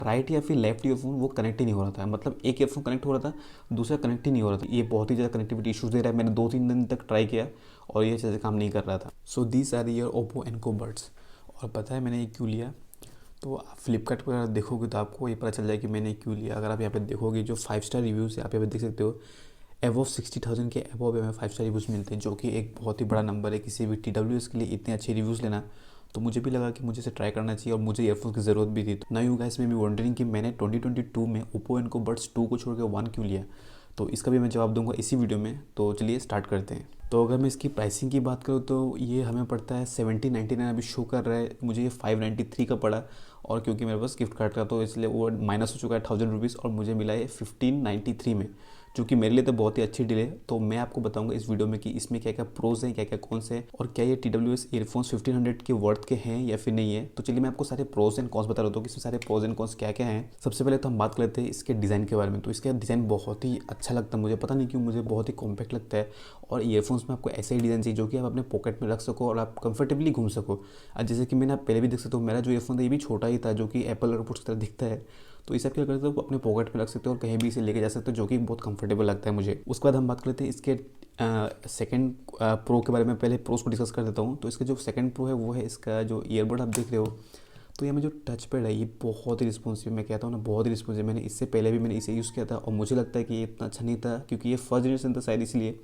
Right या फिर left earphone वो कनेक्ट ही नहीं हो रहा था। मतलब एक ईयरफोन कनेक्ट हो रहा था, दूसरा कनेक्ट ही नहीं हो रहा था। ये बहुत ही ज़्यादा कनेक्टिविटी इशूज़ दे रहा है। मैंने 2-3 दिन तक ट्राई किया और ये अच्छे से काम नहीं कर रहा था। So these are your Oppo Enco buds. और पता है मैंने ये क्यों लिया? तो आप फ्लिपकार्ट पर देखोगे तो आपको ये पता चल जाए कि मैंने क्यों लिया। अगर आप यहाँ पे देखोगे जो 5 स्टार रिव्यूज़ है, आप यहाँ पे देख सकते हो एवो 60,000 के एवो हमें 5 स्टार रिव्यूज़ मिलते हैं, जो कि एक बहुत ही बड़ा नंबर है किसी भी TWS के लिए इतने अच्छे रिव्यूज़ लेना। तो मुझे भी लगा कि मुझे इसे ट्राई करना चाहिए और मुझे ईयरफोन्स की ज़रूरत भी थी। तो ना यू गाइस में भी वंडरिंग कि मैंने 2022 में ओप्पो एनको बड्स 2 को छोड़ के 1 क्यों लिया। तो इसका भी मैं जवाब दूंगा इसी वीडियो में। तो चलिए स्टार्ट करते हैं। तो अगर मैं इसकी प्राइसिंग की बात करूँ तो ये हमें पड़ता है 1799, अभी शो कर रहा है। मुझे ये 593 का पड़ा, और क्योंकि मेरे पास गिफ्ट कार्ड का तो इसलिए वो माइनस हो चुका है 1000 रुपीज़, और मुझे मिला है 1593 में, जो कि मेरे लिए तो बहुत ही अच्छी डील है। तो मैं आपको बताऊंगा इस वीडियो में कि इसमें क्या क्या प्रोज हैं, क्या क्या कौन से हैं, और क्या ये TWS ईयरफोन्स 1500 के वर्थ के हैं या फिर नहीं है। तो चलिए मैं आपको सारे प्रोज एंड कॉन्स बता रहा हूँ कि इसमें सारे प्रोज एंड कॉन्स क्या क्या हैं। सबसे पहले तो हम बात कर लेते हैं इसके डिज़ाइन के बारे में। तो इसका डिज़ाइन बहुत ही अच्छा लगता है मुझे, पता नहीं क्यों, मुझे बहुत ही कॉम्पैक्ट लगता है। और ईयरफोन्स में आपको ऐसा ही डिज़ाइन चाहिए जो कि आप अपने पॉकेट में रख सको और आप कंफर्टेबली घूम सको। जैसे कि मैंने पहले भी देख सकते हो, मेरा जो ईयरफोन था ये भी छोटा ही था, जो कि एप्पल एयरपोर्ट्स की तरह दिखता है। तो इसे आप क्या करते हो, अपने पॉकेट में रख सकते हो और कहीं भी इसे लेके जा सकते हो, जो कि बहुत कंफर्टेबल लगता है मुझे। उसके बाद हम बात करते हैं इसके सेकंड प्रो के बारे में। पहले प्रोस को डिस्कस कर देता हूँ। तो इसका जो सेकंड प्रो है वो है इसका जो ईयरबड आप देख रहे हो। तो ये में जो टच पैड है ये बहुत ही रिस्पॉन्सिव, मैं कहता हूँ ना बहुत ही रिस्पॉन्सिव। मैंने इससे पहले भी मैंने इसे यूज़ किया था और मुझे लगता है कि ये इतना अच्छा नहीं था, क्योंकि ये फर्स्ट जनरेशन था शायद इसलिए।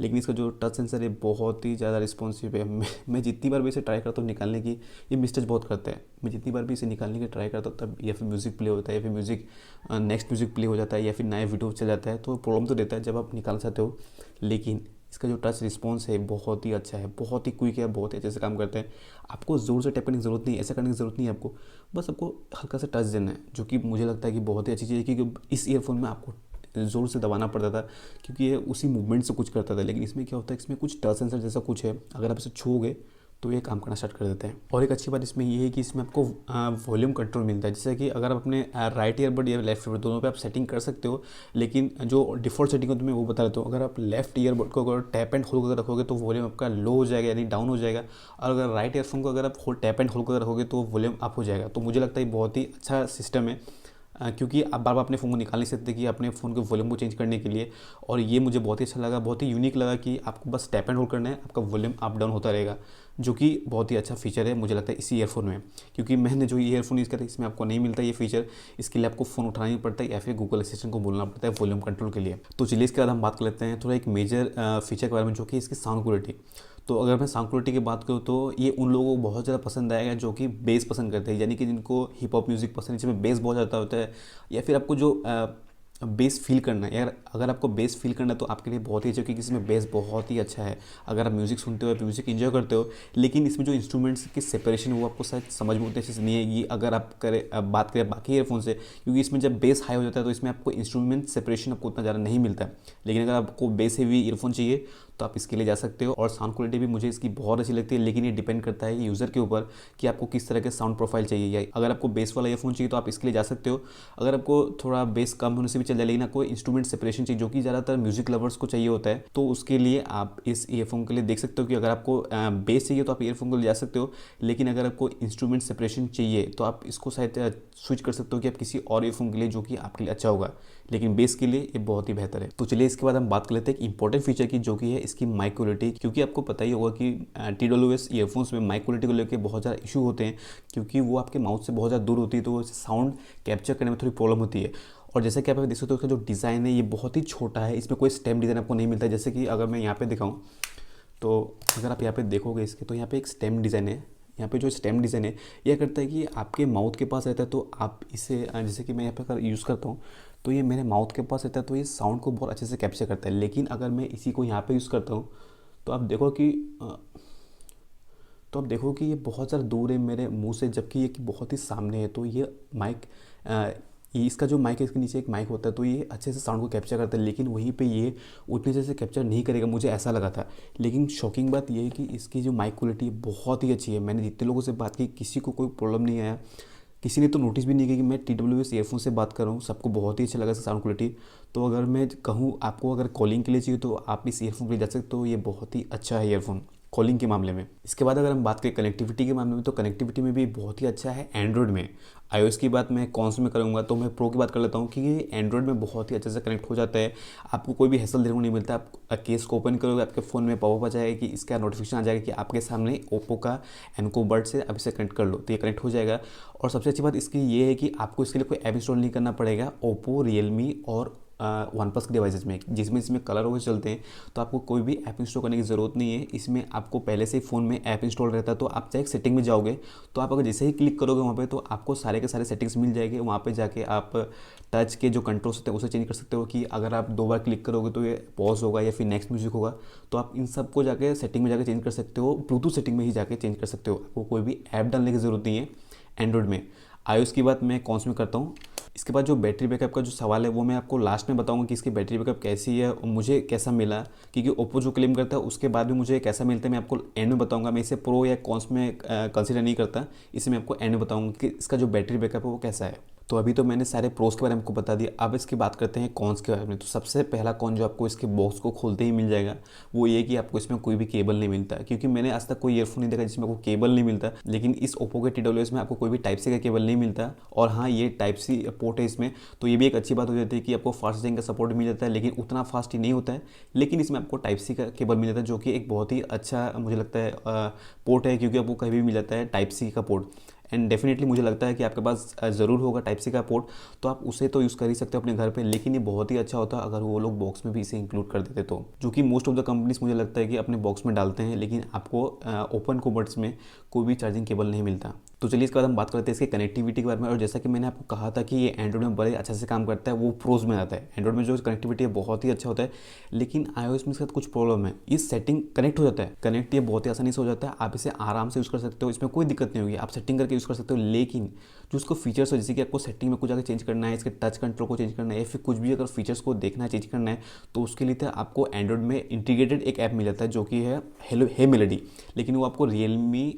लेकिन इसका जो टच सेंसर है बहुत ही ज़्यादा रिस्पॉन्सिव है। मैं जितनी बार भी इसे ट्राई करता हूँ निकालने की, ये मिसटच बहुत करता है। मैं जितनी बार भी इसे निकालने की ट्राई करता हूँ तब या फिर म्यूज़िक प्ले होता है या फिर नेक्स्ट म्यूज़िक प्ले हो जाता है या फिर नया वीडियो चल जाता है, तो प्रॉब्लम तो देता है जब आप निकाल सकते हो। लेकिन इसका जो टच रिस्पॉन्स है बहुत ही अच्छा है, बहुत ही क्विक है, बहुत ही अच्छे से काम करते हैं। आपको ज़ोर से टैप करने की ज़रूरत नहीं है, ऐसा करने की ज़रूरत नहीं है आपको। बस आपको हल्का सा टच देना है, जो कि मुझे लगता है कि बहुत ही अच्छी चीज़ है। क्योंकि इस ईयरफोन में आपको ज़ोर से दबाना पड़ता था, क्योंकि ये उसी मूवमेंट से कुछ करता था। लेकिन इसमें क्या होता है, इसमें कुछ टच सेंसर जैसा कुछ है, अगर आप इसे छूओगे तो ये काम करना स्टार्ट कर देते हैं। और एक अच्छी बात इसमें ये है कि इसमें आपको वॉल्यूम कंट्रोल मिलता है। जैसे कि अगर आप अपने राइट ईयरबड या लेफ्ट ईयरबड दोनों पे आप सेटिंग कर सकते हो, लेकिन जो डिफ़ॉल्ट सेटिंग है तो मैं वो बता देता हूँ। अगर आप लेफ्ट ईयरबड को अगर टैप एंड होल्ड करके रखोगे तो वॉल्यूम आपका लो हो जाएगा, यानी डाउन हो जाएगा। और अगर राइट ईयरफोन को अगर आप टैप एंड होल्ड करके रखोगे तो वॉल्यूम अप हो जाएगा। तो मुझे लगता है बहुत ही अच्छा सिस्टम है, क्योंकि आप बार बार अपने फ़ोन को निकाल नहीं सकते कि अपने फ़ोन के वॉल्यूम को चेंज करने के लिए। और ये मुझे बहुत ही अच्छा लगा, बहुत ही यूनिक लगा कि आपको बस टैप एंड होल्ड करना है, आपका वॉल्यूम अप डाउन होता रहेगा, जो कि बहुत ही अच्छा फीचर है मुझे लगता है इसी ईयरफोन में। क्योंकि मैंने जो ईयरफोन यूज़ किया था इसमें आपको नहीं मिलता ये फीचर। इसके लिए आपको फ़ोन उठाना ही पड़ता है या फिर गूगल असिस्टेंट को बोलना पड़ता है वॉल्यूम कंट्रोल के लिए। तो चलिए इसके बाद हम बात कर लेते हैं थोड़ा एक मेजर फीचर के बारे में, जो कि इसकी साउंड क्वालिटी। तो अगर मैं साउंड क्वालिटी की बात करूँ तो ये उन लोगों को बहुत ज़्यादा पसंद आएगा जो कि बेस पसंद करते हैं, यानी कि जिनको हिप हॉप म्यूज़िक पसंद है जिसमें बेस बहुत ज़्यादा होता है, या फिर आपको जो बेस फील करना है यार। अगर आपको बेस फील करना है तो आपके लिए बहुत ही अच्छा, क्योंकि इसमें बेस बहुत ही अच्छा है। अगर आप म्यूज़िक सुनते हो, म्यूज़िक एंजॉय करते हो, लेकिन इसमें जो इंस्ट्रूमेंट्स की सेपरेशन है वो आपको शायद समझ में उतने अच्छे से नहीं आएगी अगर आप बात करें बाकी ईयरफोन से। क्योंकि इसमें जब बेस हाई हो जाता है तो इसमें आपको इंस्ट्रूमेंट सेपरेशन आपको उतना ज़्यादा नहीं मिलता है। लेकिन अगर आपको बेस हेवी ईयरफोन चाहिए तो आप इसके लिए जा सकते हो। और साउंड क्वालिटी भी मुझे इसकी बहुत अच्छी लगती है, लेकिन ये डिपेंड करता है यूज़र के ऊपर कि आपको किस तरह के साउंड प्रोफाइल चाहिए। या अगर आपको बेस वाला ईयरफोन चाहिए तो आप इसके लिए जा सकते हो। अगर आपको थोड़ा बेस कम होने से भी चल जाए, लेकिन आपको इंस्ट्रूमेंट सेपरेशन चाहिए जो कि ज़्यादातर म्यूजिक लवर्स को चाहिए होता है, तो उसके लिए आप इस ईयरफोन के लिए देख सकते हो कि अगर आपको बेस चाहिए तो आप ईयरफोन को ले जा सकते हो। लेकिन अगर आपको इंस्ट्रूमेंट सेपरेशन चाहिए तो आप इसको शायद स्विच कर सकते हो कि आप किसी और ईयरफोन के लिए, जो कि आपके लिए अच्छा होगा। लेकिन बेस के लिए ये बहुत ही बेहतर है। तो चलिए इसके बाद हम बात कर लेते हैं एक इंपॉर्टेंट फीचर की, जो कि है इसकी माइक क्वालिटी। क्योंकि आपको पता ही होगा कि TWS ईयरफोन्स में माइक क्वालिटी को लेकर बहुत ज़्यादा इशू होते हैं, क्योंकि वो आपके माउथ से बहुत ज़्यादा दूर होती है, तो साउंड कैप्चर करने में थोड़ी प्रॉब्लम होती है। और जैसे कि आप देख सकते हो उसका जो डिज़ाइन है ये बहुत ही छोटा है, इसमें कोई स्टेम डिज़ाइन आपको नहीं मिलता है। जैसे कि अगर मैं यहाँ पे दिखाऊँ तो अगर आप यहाँ पे देखोगे इसके, तो यहाँ पे एक स्टेम डिज़ाइन है। यहाँ पे जो स्टेम डिज़ाइन है यह करता है कि आपके माउथ के पास रहता है, तो आप इसे जैसे कि मैं यहाँ पे अगर यूज़ करता हूँ तो ये मेरे माउथ के पास रहता है, तो ये साउंड को बहुत अच्छे से कैप्चर करता है। लेकिन अगर मैं इसी को यहाँ पे यूज़ करता हूँ तो आप देखो कि ये बहुत ज़्यादा दूर है मेरे मुंह से, जबकि ये कि बहुत ही सामने है। तो ये माइक ये इसका जो माइक है इसके नीचे एक माइक होता है, तो ये अच्छे से साउंड को कैप्चर करता है, लेकिन वहीं पे ये उतने अच्छे से कैप्चर नहीं करेगा, मुझे ऐसा लगा था। लेकिन शॉकिंग बात ये है कि इसकी जो माइक क्वालिटी है बहुत ही अच्छी है। मैंने जितने लोगों से बात की किसी को कोई प्रॉब्लम नहीं आया, किसी ने तो नोटिस भी नहीं किया कि मैं TWS ईयरफोन से बात कर रहा हूँ। सबको बहुत ही अच्छा लगा इसका साउंड क्वालिटी। तो अगर मैं कहूँ आपको अगर कॉलिंग के लिए चाहिए तो आप इस ईयरफोन के लिए जा सकते हो, ये बहुत ही अच्छा है ईयरफोन। कॉलिंग के मामले में। इसके बाद अगर हम बात करें कनेक्टिविटी के मामले में, तो कनेक्टिविटी में भी बहुत ही अच्छा है एंड्रॉयड में। iOS की बात मैं कौन से में करूँगा, तो मैं प्रो की बात कर लेता हूँ कि ये एंड्रॉयड में बहुत ही अच्छे से कनेक्ट हो जाता है। आपको कोई भी हैसल देखने को नहीं मिलता। आप केस को ओपन करोगे, आपके फ़ोन में पॉपअप आ जाएगा कि इसका नोटिफिकेशन आ जाएगा कि आपके सामने ओप्पो का एनको बर्ड से अब इसे कनेक्ट कर लो, तो ये कनेक्ट हो जाएगा। और सबसे अच्छी बात इसकी ये है कि आपको इसके लिए कोई ऐप इंस्टॉल नहीं करना पड़ेगा। ओप्पो, रियलमी और वन प्लस के डिवाइसेस में, जिसमें इसमें कलर ओवर चलते हैं, तो आपको कोई भी ऐप इंस्टॉल करने की ज़रूरत नहीं है। इसमें आपको पहले से ही फ़ोन में ऐप इंस्टॉल रहता है। तो आप चाहे सेटिंग में जाओगे, तो आप अगर जैसे ही क्लिक करोगे वहाँ पे, तो आपको सारे के सारे सेटिंग्स मिल जाएंगे। वहाँ पे जाके आप टच के जो कंट्रोल्स होते हैं उसे चेंज कर सकते हो कि अगर आप 2 बार क्लिक करोगे तो ये पॉज होगा या फिर नेक्स्ट म्यूजिक होगा। तो आप इन सब को जाके सेटिंग में जाके चेंज कर सकते हो। ब्लूटूथ सेटिंग में ही जाके चेंज कर सकते हो। आपको कोई भी ऐप डालने की ज़रूरत नहीं है एंड्रॉयड में। iOS की बात मैं कौन से में करता हूँ। इसके बाद जो बैटरी बैकअप का जो सवाल है वो मैं आपको लास्ट में बताऊंगा कि इसकी बैटरी बैकअप कैसी है और मुझे कैसा मिला, क्योंकि ओप्पो जो क्लेम करता है उसके बाद भी मुझे कैसा मिलता है मैं आपको एंड में बताऊंगा। मैं इसे प्रो या कॉन्स में कंसीडर नहीं करता, इसे मैं आपको एंड में बताऊंगा कि इसका जो बैटरी बैकअप है वो कैसा है। तो अभी तो मैंने सारे प्रोस के बारे में आपको बता दिया। अब इसकी बात करते हैं कॉन्स के बारे में। तो सबसे पहला कॉन जो आपको इसके बॉक्स को खोलते ही मिल जाएगा वो ये कि आपको इसमें कोई भी केबल नहीं मिलता, क्योंकि मैंने आज तक कोई ईयरफोन नहीं देखा जिसमें आपको केबल नहीं मिलता। लेकिन इस ओप्पो के TWS में आपको कोई भी टाइप सी का केबल नहीं मिलता। और हाँ, ये टाइप सी पोर्ट है इसमें, तो ये भी एक अच्छी बात हो जाती है कि आपको फास्ट चार्जिंग का सपोर्ट मिल जाता है, लेकिन उतना फास्ट ही नहीं होता है। लेकिन इसमें आपको टाइप सी का केबल मिल जाता है, जो कि एक बहुत ही अच्छा मुझे लगता है पोर्ट है, क्योंकि आपको कहीं भी मिल जाता है टाइप सी का पोर्ट। एंड डेफिनेटली मुझे लगता है कि आपके पास ज़रूर होगा टाइप सी का पोर्ट, तो आप उसे तो यूज़ कर ही सकते हो अपने घर पे। लेकिन ये बहुत ही अच्छा होता अगर वो लोग बॉक्स में भी इसे इंक्लूड कर देते, तो जो कि मोस्ट ऑफ द कंपनीज मुझे लगता है कि अपने बॉक्स में डालते हैं, लेकिन आपको ओपन कोबर्ड्स में कोई भी चार्जिंग केबल नहीं मिलता। तो चलिए इसके बाद हम बात करते हैं इसके कनेक्टिविटी के बारे में। और जैसा कि मैंने आपको कहा था कि ये एंड्रॉइड में बड़े अच्छे से काम करता है, वो प्रोज में आता है। एंड्रॉइड में जो कनेक्टिविटी है बहुत ही अच्छा होता है, लेकिन iOS में इसके साथ कुछ प्रॉब्लम है। इस सेटिंग कनेक्ट हो जाता है, कनेक्ट ये बहुत ही आसानी से हो जाता है। आप इसे आराम से यूज़ कर सकते हो, इसमें कोई दिक्कत नहीं होगी, आप सेटिंग करके यूज़ कर सकते हो। लेकिन जो उसको फीचर्स हो, जैसे कि आपको सेटिंग में कुछ अगर चेंज करना है, इसके टच कंट्रोल को चेंज करना है, या फिर कुछ भी अगर फीचर्स को देखना है, चेंज करना है, तो उसके लिए आपको एंड्रॉइड में इंटीग्रेटेड एक ऐप मिल जाता है जो कि है हे मेलोडी। लेकिन वो आपको रियलमी,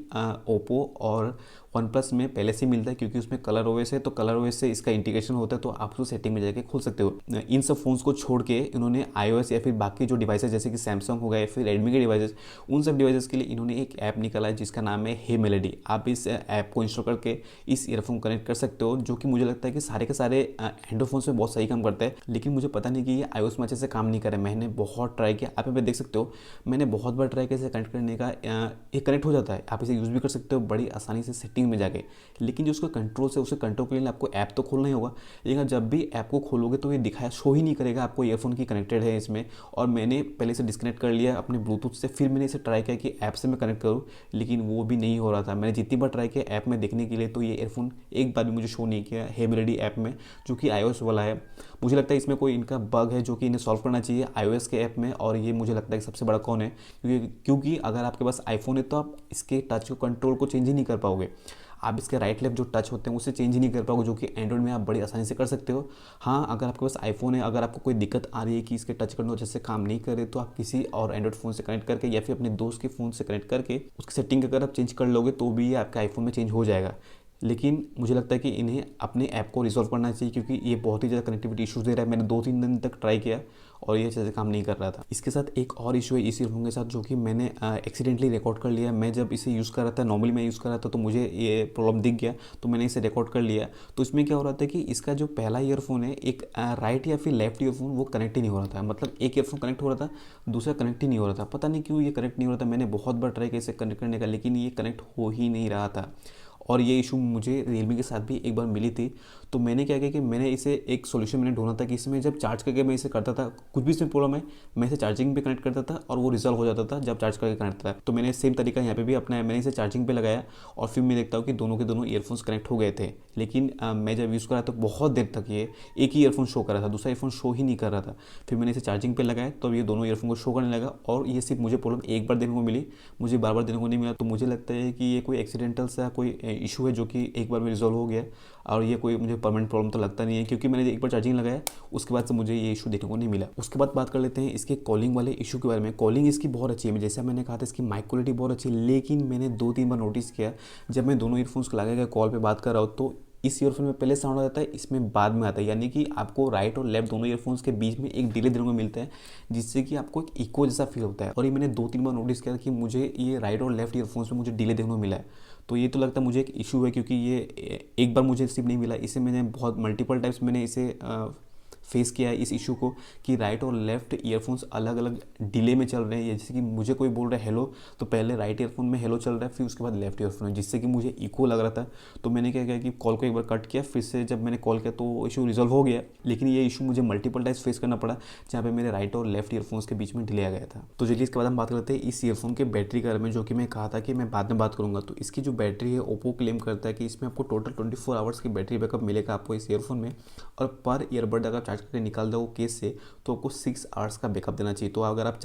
ओप्पो और वन प्लस में पहले से मिलता है, क्योंकि उसमें कलर ओएस है। तो कलर ओएस से इसका इंटीग्रेशन होता है, तो आप उसको सेटिंग में जाके खोल सकते हो। इन सब फोन्स को छोड़ के इन्होंने iOS या फिर बाकी जो डिवाइसेस जैसे कि सैमसंग हो गया या फिर रेडमी के डिवाइसेस, उन सब डिवाइसेस के लिए इन्होंने एक ऐप निकाला है जिसका नाम है हे मेलोडी। आप इस ऐप को इंस्टॉल करके इस ईयरफोन कनेक्ट कर सकते हो, जो कि मुझे लगता है कि सारे के सारे एंड्रॉइड फोन्स में बहुत सही काम करता है। लेकिन मुझे पता नहीं कि ये iOS में अच्छे से काम नहीं कर रहा है। मैंने बहुत ट्राई किया, आप यहाँ पे देख सकते हो, मैंने बहुत बार ट्राई किया इसे कनेक्ट करने का। ये कनेक्ट हो जाता है, आप इसे यूज़ भी कर सकते हो बड़ी आसानी से सेटिंग में जाके। लेकिन जो उसका कंट्रोल से, उसे कंट्रोल के लिए आपको ऐप तो खोलना ही होगा। लेकिन जब भी ऐप को खोलोगे तो ये दिखाया शो ही नहीं करेगा आपको ईयरफोन की कनेक्टेड है इसमें। और मैंने पहले से डिस्कनेक्ट कर लिया अपने ब्लूटूथ से, फिर मैंने इसे ट्राई किया कि ऐप से मैं कनेक्ट करूँ, लेकिन वो भी नहीं हो रहा था। मैंने जितनी बार ट्राई किया ऐप में देखने के लिए, तो ये ईयरफोन एक बार भी मुझे शो नहीं किया हे मेलोडी ऐप में, जो कि iOS वाला है। मुझे लगता है इसमें कोई इनका बग है जो कि इन्हें सॉल्व करना चाहिए iOS के ऐप में। और ये मुझे लगता है कि सबसे बड़ा कौन है, क्योंकि अगर आपके पास आईफोन है तो आप इसके टच को कंट्रोल को चेंज ही नहीं कर पाओगे। आप इसके राइट लेफ्ट जो टच होते हैं उसे चेंज ही नहीं कर पाओगे, जो कि एंड्रॉइड में आप बड़ी आसानी से कर सकते हो। हाँ, अगर आपके पास आईफोन है, अगर आपको कोई दिक्कत आ रही है कि इसके टच करने अच्छे से काम नहीं करे, तो आप किसी और एंड्रॉइड फ़ोन से कनेक्ट करके या फिर अपने दोस्त के फ़ोन से कनेक्ट करके उसकी सेटिंग अगर आप चेंज कर लोगे तो भी ये आपके आईफोन में चेंज हो जाएगा। लेकिन मुझे लगता है कि इन्हें अपने ऐप को रिजॉल्व करना चाहिए, क्योंकि ये बहुत ही ज़्यादा कनेक्टिविटी इशूज़ दे रहा है। मैंने 2-3 दिन तक ट्राई किया और ये अच्छे से काम नहीं कर रहा था। इसके साथ एक और इशू है इस ईयरफोन के साथ, जो कि मैंने एक्सीडेंटली रिकॉर्ड कर लिया। मैं जब इसे यूज़ कर रहा था, नॉर्मली मैं यूज़ कर रहा था, तो मुझे ये प्रॉब्लम दिख गया, तो मैंने इसे रिकॉर्ड कर लिया। तो इसमें क्या हो रहा था कि इसका जो पहला ईयरफोन है, एक राइट या फिर लेफ्ट ईयरफोन, वो कनेक्ट ही नहीं हो रहा था। मतलब एक ईयरफोन कनेक्ट हो रहा था, दूसरा कनेक्ट ही नहीं हो रहा था। पता नहीं क्यों ये कनेक्ट नहीं हो रहा था। मैंने बहुत बार ट्राई किया इसे कनेक्ट करने का, लेकिन ये कनेक्ट हो ही नहीं रहा था। और ये इशू मुझे रियलमी के साथ भी एक बार मिली थी। तो मैंने क्या किया कि मैंने इसे एक सॉल्यूशन मैंने ढूंढा था कि इसमें जब चार्ज करके मैं इसे करता था, कुछ भी इसमें प्रॉब्लम है, मैं इसे चार्जिंग पे कनेक्ट करता था और वो रिजॉल्व हो जाता था जब चार्ज करके कनेक्ट था। तो मैंने सेम तरीका यहाँ पे भी अपनाया। मैंने इसे चार्जिंग पे लगाया और फिर मैं देखता हूँ कि दोनों के दोनों ईयरफोन्स कनेक्ट हो गए थे। लेकिन मैं जब यूज़ करा तो बहुत देर तक ये एक ही ईयरफोन शो कर रहा था, दूसरा ईयरफोन शो ही नहीं कर रहा था। फिर मैंने इसे चार्जिंग पे लगाया तो ये दोनों ईयरफोन को शो करने लगा। और ये सिर्फ मुझे प्रॉब्लम एक बार देखने को मिली, मुझे बार बार देखने को नहीं मिला। तो मुझे लगता है कि ये कोई एक्सीडेंटल सा कोई इशू है जो कि एक बार में रिजॉल्व हो गया। और ये कोई मुझे परमानेंट प्रॉब्लम तो लगता नहीं है, क्योंकि मैंने एक बार चार्जिंग लगाया उसके बाद से मुझे ये इशू देखने को नहीं मिला। उसके बाद बात कर लेते हैं इसके कॉलिंग वाले इशू के बारे में। कॉलिंग इसकी बहुत अच्छी है, जैसा मैंने कहा था इसकी माइक क्वालिटी बहुत अच्छी है। लेकिन मैंने 2-3 बार नोटिस किया, जब मैं दोनों ईयरफोन्स को लगा के कॉल पे बात कर रहा हूँ, तो इस ईयरफोन में पहले साउंड आ जाता है, इसमें बाद में आता है, यानी कि आपको राइट और लेफ्ट दोनों ईयरफोन्स के बीच में एक डिले देखने को मिलता है, जिससे कि आपको एक इको जैसा फील होता है। और ये मैंने 2-3 बार नोटिस किया कि मुझे ये राइट और लेफ्ट ईयरफोन्स में मुझे डिले देखने को मिला है। तो ये तो लगता है मुझे एक इशू है, क्योंकि ये एक बार मुझे सिर्फ नहीं मिला, इसे मैंने बहुत मल्टीपल टाइम्स मैंने इसे फेस किया है इस इशू को, कि राइट और लेफ्ट ईयरफोन्स अलग अलग डिले में चल रहे हैं। जैसे कि मुझे कोई बोल रहा है हेलो, तो पहले राइट ईयरफोन में हेलो चल रहा है, फिर उसके बाद लेफ्ट ईयरफोन में, जिससे कि मुझे इको लग रहा था। तो मैंने क्या किया कि कॉल को एक बार कट किया, फिर से जब मैंने कॉल किया तो इशू रिजॉल्व हो गया। लेकिन ये इशू मुझे मल्टीपल टाइम्स फेस करना पड़ा, जहाँ पे मेरे राइट और लेफ्ट ईयरफोन्स के बीच में डिले आ गया था। तो चलिए इसके बाद हम बात करते हैं इस ईयरफोन के बैटरी के बारे में, जो कि मैं कहा था कि मैं बाद में बात करूँगा। तो इसकी जो बैटरी है, ओप्पो क्लेम करता है कि इसमें आपको टोटल 24 आवर्स की बैटरी बैकअप मिलेगा आपको इस ईयरफोन में। और पर ईयरबड अगर चार्ज करके निकाल दो केस से, तो आपको 6 आवर्स का बैकअप देना चाहिए। तो अगर आप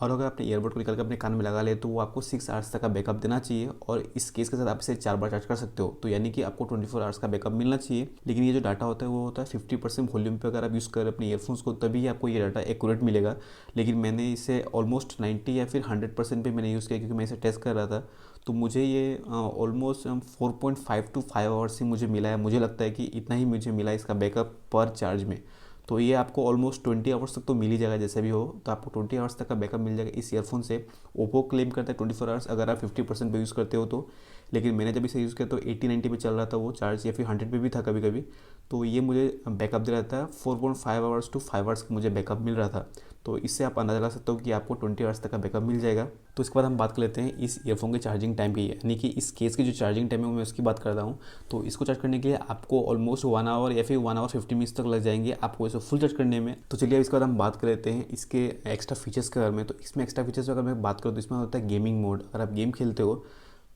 अगर आपने ईयरबड को निकाल कर अपने कान में लगा ले, तो वो आपको 6 आवर्स तक का बैकअप देना चाहिए। और इस केस के साथ आप इसे 4 बार चार्ज कर सकते हो, तो यानी कि आपको 24 आवर्स का बैकअप मिलना चाहिए। लेकिन ये जो डाटा होता है वो होता है 50% वॉल्यूम पे अगर आप यूज़ करें अपने ईयरफोन्स को, तभी आपको ये डाटा एक्यूरेट मिलेगा। लेकिन मैंने इसे ऑलमोस्ट 90 या फिर 100% पे मैंने यूज़ किया, क्योंकि मैं इसे टेस्ट कर रहा था। तो मुझे ये ऑलमोस्ट 4.5 to 5 आवर्स ही मुझे मिला है। मुझे लगता है कि इतना ही मुझे मिला इसका बैकअप पर चार्ज में। तो ये आपको ऑलमोस्ट 20 आवर्स तक तो मिल ही जाएगा जैसे भी हो। तो आपको 20 आवर्स तक का बैकअप मिल जाएगा इस ईयरफोन से। ओप्पो क्लेम करता है 24 आवर्स अगर आप 50% पे यूज़ करते हो तो। लेकिन मैंने जब इसे यूज़ किया तो 80-90 पे चल रहा था वो चार्ज, या फिर 100 पे भी था कभी कभी। तो ये मुझे बैकअप दे रहा था 4.5 आवर्स to 5 आवर्स का मुझे बैकअप मिल रहा था। तो इससे आप अंदाजा लगा सकते हो कि आपको 20 आवर्स तक का बैकअप मिल जाएगा। तो इसके बाद हम बात कर लेते हैं इस ईयरफोन के चार्जिंग टाइम की, यानी कि इस केस की जो चार्जिंग टाइम है मैं उसकी बात कर रहा हूँ। तो इसको चार्ज करने के लिए आपको ऑलमोस्ट 1 आवर या फिर 1 आवर 50 मिनट्स तक लग जाएंगे आपको इसे फुल चार्ज करने में। तो चलिए अब इसके बाद हम बात कर लेते हैं इसके एक्स्ट्रा फीचर्स के बारे में। तो इसमें एक्स्ट्रा फीचर्स अगर मैं बात करूँ तो इसमें होता है गेमिंग मोड। अगर आप गेम खेलते हो,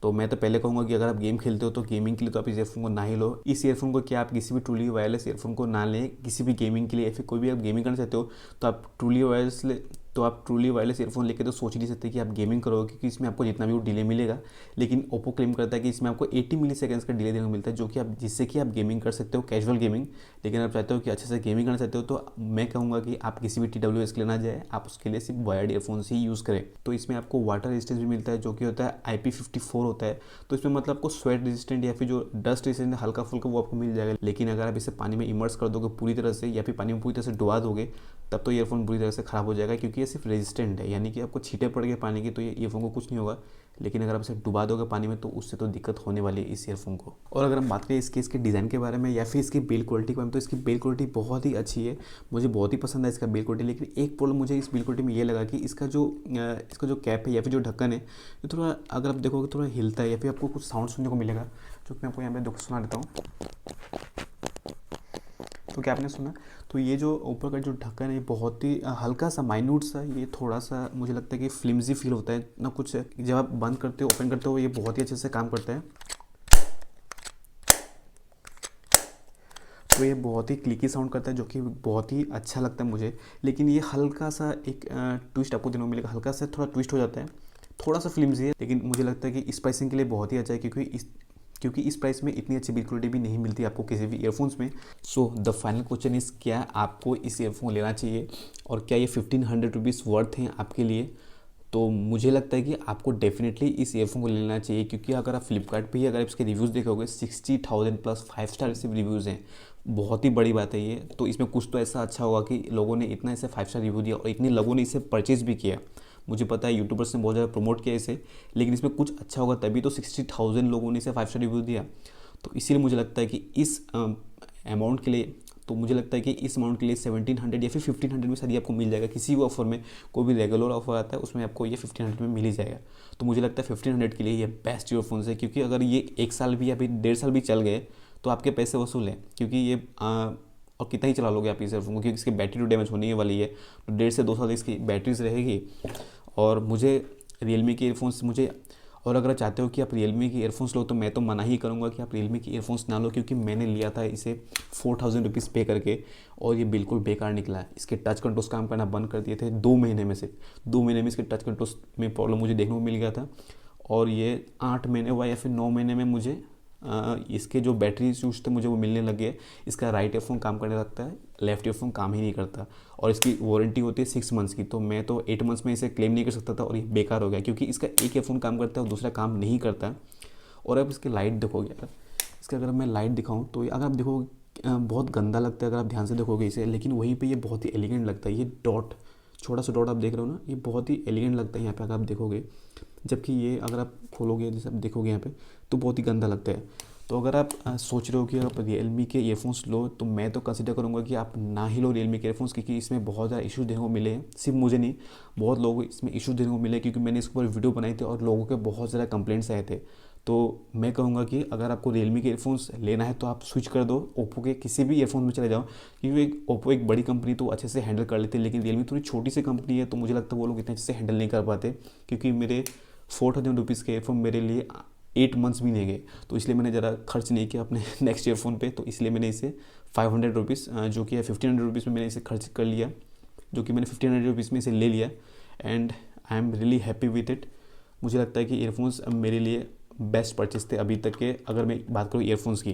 तो मैं तो पहले कहूँगा कि अगर आप गेम खेलते हो तो गेमिंग के लिए तो आप इस ईयरफोन को ना ही लो। इस ईयरफोन को क्या आप किसी भी ट्रूली वायरलेस ईयरफोन को ना लें किसी भी गेमिंग के लिए, या फिर कोई भी आप गेमिंग करना चाहते हो तो आप ट्रूली वायरलेस ईयरफोन लेके तो सोच ही नहीं सकते कि आप गेमिंग करोगे, क्योंकि इसमें आपको जितना भी वो डिले मिलेगा। लेकिन ओप्पो क्लेम करता है कि इसमें आपको 80 मिली सेकेंड्स का डिले देने को मिलता है, जो कि आप जिससे कि आप गेमिंग कर सकते हो, कैजुअल गेमिंग। लेकिन आप चाहते हो कि अच्छे से गेमिंग करना चाहते हो, तो मैं कहूँगा कि आप किसी भी TWS के लिए ना जाए, आप उसके लिए सिर्फ वायर्ड ईयरफोन्स ही यूज़ करें। तो इसमें आपको वाटर रेजिस्टेंस भी मिलता है, जो कि होता है IP54 होता है। तो इसमें मतलब आपको स्वेट रेजिस्टेंट या फिर जो डस्ट रेजिस्टेंट हल्का फुल्का वो आपको मिल जाएगा। लेकिन अगर आप इसे पानी में इमर्स कर दोगे पूरी तरह से, या फिर पानी में पूरी तरह से डुबा दोगे, तब तो ईयरफोन बुरी तरह से ख़राब हो जाएगा, क्योंकि ये सिर्फ रेजिस्टेंट है, यानी कि आपको छींटे पड़ गए पानी की तो ये ईयरफोन को कुछ नहीं होगा। लेकिन अगर आप इसे डुबा दोगे पानी में तो उससे तो दिक्कत होने वाली है इस ईयरफोन को। और अगर हम बात करें इसके डिज़ाइन के बारे में या फिर इसकी बिल्ड क्वालिटी के बारे में, तो इसकी बिल्ड क्वालिटी बहुत ही अच्छी है, मुझे बहुत ही पसंद है इसका बिल्ड क्वालिटी। लेकिन एक प्रॉब्लम मुझे इस बिल्ड क्वालिटी में ये लगा कि इसका जो कैप है या फिर जो ढक्कन है, ये थोड़ा अगर आप देखोगे थोड़ा हिलता है, या फिर आपको कुछ साउंड सुनने को मिलेगा, जो कि मैं आपको यहाँ पे दुख सुना देता हूँ। तो क्या आपने सुना? तो ये जो ऊपर का जो ढक्कन है, ये बहुत ही हल्का सा माइन्यूट सा, ये थोड़ा सा मुझे लगता है कि फ्लिमजी फील होता है ना कुछ। जब आप बंद करते हो ओपन करते हो, ये बहुत ही अच्छे से काम करता है। तो ये बहुत ही क्लिकी साउंड करता है, जो कि बहुत ही अच्छा लगता है मुझे। लेकिन ये हल्का सा एक ट्विस्ट आपको देने को मिलेगा, हल्का सा थोड़ा ट्विस्ट हो जाता है, थोड़ा सा फ्लिमजी है। लेकिन मुझे लगता है कि इस प्राइसिंग के लिए बहुत ही अच्छा है, क्योंकि इस प्राइस में इतनी अच्छी बिल्ड क्वालिटी भी नहीं मिलती आपको किसी भी ईयरफोन्स में। So the final question is, क्या आपको इस ईयरफोन लेना चाहिए, और क्या ये 1500 रुपीज़ वर्थ हैं आपके लिए? तो मुझे लगता है कि आपको डेफिनेटली इस ईयरफोन को लेना चाहिए, क्योंकि अगर आप फ्लिपकार्ट पे ही अगर इसके रिव्यूज़ देखोगे 60,000 प्लस 5 स्टार इसे रिव्यूज़ हैं। बहुत ही बड़ी बात है ये। तो इसमें कुछ तो ऐसा अच्छा होगा कि लोगों ने इतना इसे 5 स्टार रिव्यू दिया और इतने लोगों ने इसे परचेज़ भी किया। मुझे पता है यूट्यूबर्स ने बहुत ज़्यादा प्रमोट किया इसे, लेकिन इसमें कुछ अच्छा होगा तभी तो 60,000 लोगों ने इसे 5 स्टार रिव्यू दिया। तो इसीलिए मुझे लगता है कि इस अमाउंट के लिए, तो मुझे लगता है कि इस अमाउंट के लिए 1700 या फिर 1500 में शायद आपको मिल जाएगा। किसी भी ऑफर में, कोई भी रेगुलर ऑफर आता है उसमें आपको ये 1500 में मिल ही जाएगा। तो मुझे लगता है 1500 के लिए ये बेस्ट ईयरफोन्स है, क्योंकि अगर ये 1 साल भी या फिर 1.5 साल भी चल गए तो आपके पैसे वसूल हैं। क्योंकि ये और कितना ही चला लोगे आप इस ईयरफोन को, क्योंकि इसकी बैटरी तो डैमेज होने वाली है। तो 1.5 से 2 साल इसकी बैटरीज रहेगी। और मुझे रियलमी के ईयरफोन्स और अगर चाहते हो कि आप रियलमी के ईयरफोन्स लो, तो मैं तो मना ही करूँगा कि आप रियलमी के ईयरफोन्स ना लो, क्योंकि मैंने लिया था इसे 4000 रुपीज़ पे करके, और ये बिल्कुल बेकार निकला। इसके टच कंट्रोल्स काम करना बंद कर दिए थे 2 महीने में से। 2 महीने में इसके टच कंट्रोल्स में प्रॉब्लम मुझे देखने को मिल गया था। और ये 8 महीने हुआ या फिर 9 महीने में मुझे इसके जो बैटरी यूज थे मुझे वो मिलने लगे। इसका राइट ईयरफोन काम करने लगता है, लेफ्ट ईयरफोन काम ही नहीं करता। और इसकी वारंटी होती है 6 मंथ्स की। तो मैं तो 8 मंथ्स में इसे क्लेम नहीं कर सकता था, और ये बेकार हो गया, क्योंकि इसका एक ईयरफोन काम करता है और दूसरा काम नहीं करता। और अब इसकी लाइट देखोगे यार, इसका अगर मैं लाइट दिखाऊँ तो अगर आप देखोगे बहुत गंदा लगता है अगर आप ध्यान से देखोगे इसे, लेकिन वहीं पे ये बहुत ही एलिगेंट लगता है। ये डॉट, छोटा सा डॉट आप देख रहे हो ना, ये बहुत ही एलिगेंट लगता है यहाँ पे अगर आप देखोगे, जबकि ये अगर आप खोलोगे जैसे आप देखोगे यहाँ पे तो बहुत ही गंदा लगता है। तो अगर आप सोच रहे हो कि आप रियलमी के ईयरफोन्स लो, तो मैं तो कंसिडर करूँगा कि आप ना ही लो रियलमी के ईयरफोन्स, क्योंकि इसमें बहुत ज़्यादा इशूज़ देखने को मिले हैं। सिर्फ मुझे नहीं, बहुत लोगों को इसमें इशूज़ देखने को मिले, क्योंकि मैंने इसके ऊपर वीडियो बनाई थी और लोगों के बहुत ज़्यादा कंप्लेंट्स आए थे। तो मैं कहूँगा कि अगर आपको रियलमी के ईयरफोन्स लेना है तो आप स्विच कर दो, ओप्पो के किसी भी ईयरफोन में चले जाओ, क्योंकि ओप्पो एक बड़ी कंपनी तो अच्छे से हैंडल कर लेती है, लेकिन रियलमी थोड़ी छोटी सी कंपनी है, तो मुझे लगता है वो लोग इतने अच्छे से हैंडल नहीं कर पाते। क्योंकि मेरे 4000 रुपीज़ के ईयरफोन मेरे लिए 8 मंथ्स भी नहीं गए, तो इसलिए मैंने ज़रा खर्च नहीं किया अपने नेक्स्ट ईयरफोन पे। तो इसलिए मैंने इसे 500 रुपीज़ जो कि है 1500 रुपीज़ में मैंने इसे खर्च कर लिया, जो कि मैंने 1500 रुपीज़ में इसे ले लिया, and I am really happy with it. मुझे लगता है कि ईयरफोन्स मेरे लिए बेस्ट परचेज थे अभी तक के, अगर मैं बात करूँ ईयरफोन्स की।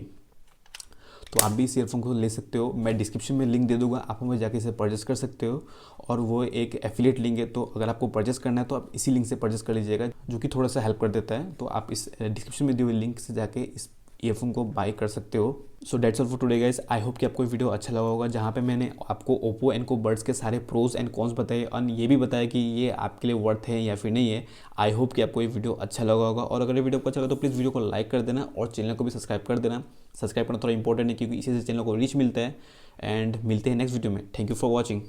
तो आप भी इस ईयरफोन को ले सकते हो, मैं डिस्क्रिप्शन में लिंक दे दूंगा, आप हमें जाके इसे परचेस कर सकते हो। और वो एक एफिलिएट लिंक है, तो अगर आपको परचेस करना है तो आप इसी लिंक से परचेस कर लीजिएगा, जो कि थोड़ा सा हेल्प कर देता है। तो आप इस डिस्क्रिप्शन में दिए हुए लिंक से जाके इस ईयरफोन को बाय कर सकते हो। So that's all for today guys, I hope कि आपको ये वीडियो अच्छा लगा होगा, जहाँ पे मैंने आपको ओप्पो एनको बड्स के सारे प्रोज एंड कॉन्स बताए, और ये भी बताया कि ये आपके लिए वर्थ है या फिर नहीं है। आई होप कि आपको ये वीडियो अच्छा लगा होगा, और अगर ये वीडियो आपको अच्छा लगा तो प्लीज़ वीडियो को लाइक कर देना और चैनल को भी सब्सक्राइब कर देना। सब्सक्राइब करना थोड़ा इंपॉर्टेंट है, क्योंकि इसी से चैनल को रीच मिलता है। एंड मिलते हैं नेक्स्ट वीडियो में। Thank you for watching.